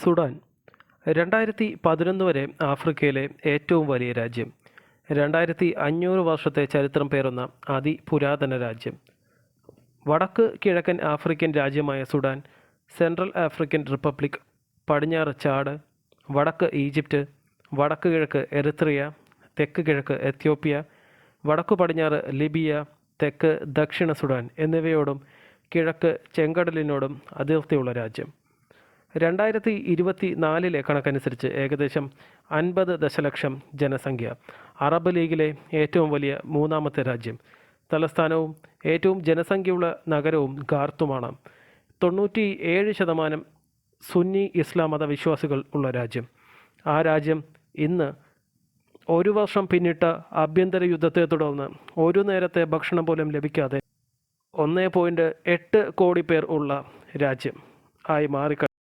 Sudan 2011 വരെ ആഫ്രിക്കയിലെ ഏറ്റവും വലിയ രാജ്യം. 2500 വർഷത്തെ ചരിത്രം പേറുന്ന അതിപുരാതന രാജ്യം. വടക്ക് കിഴക്കൻ ആഫ്രിക്കൻ രാജ്യമായ സുഡാൻ, സെൻട്രൽ ആഫ്രിക്കൻ റിപ്പബ്ലിക്, പടിഞ്ഞാറ് ചാഡ്, വടക്ക് ഈജിപ്റ്റ്, വടക്ക് കിഴക്ക് എറിത്രിയ, തെക്ക് കിഴക്ക് എത്യോപ്യ, വടക്കു പടിഞ്ഞാറ് ലിബിയ, തെക്ക് ദക്ഷിണ സുഡാൻ എന്നിവയോടും കിഴക്ക് ചെങ്കടലിനോടും അതിർത്തിയുള്ള രാജ്യം. 2024 കണക്കനുസരിച്ച് ഏകദേശം 50 ദശലക്ഷം ജനസംഖ്യ. അറബ് ലീഗിലെ ഏറ്റവും വലിയ മൂന്നാമത്തെ രാജ്യം. തലസ്ഥാനവും ഏറ്റവും ജനസംഖ്യയുള്ള നഗരവും ഖാർത്തൂമാണ്. 97% സുന്നി ഇസ്ലാം മതവിശ്വാസികൾ ഉള്ള രാജ്യം. ആ രാജ്യം ഇന്ന് ഒരു വർഷം പിന്നിട്ട ആഭ്യന്തര യുദ്ധത്തെ തുടർന്ന് ഒരു നേരത്തെ ഭക്ഷണം പോലും ലഭിക്കാതെ 1.8 കോടി പേർ ഉള്ള രാജ്യം ആയി മാറിക്കഴിഞ്ഞു.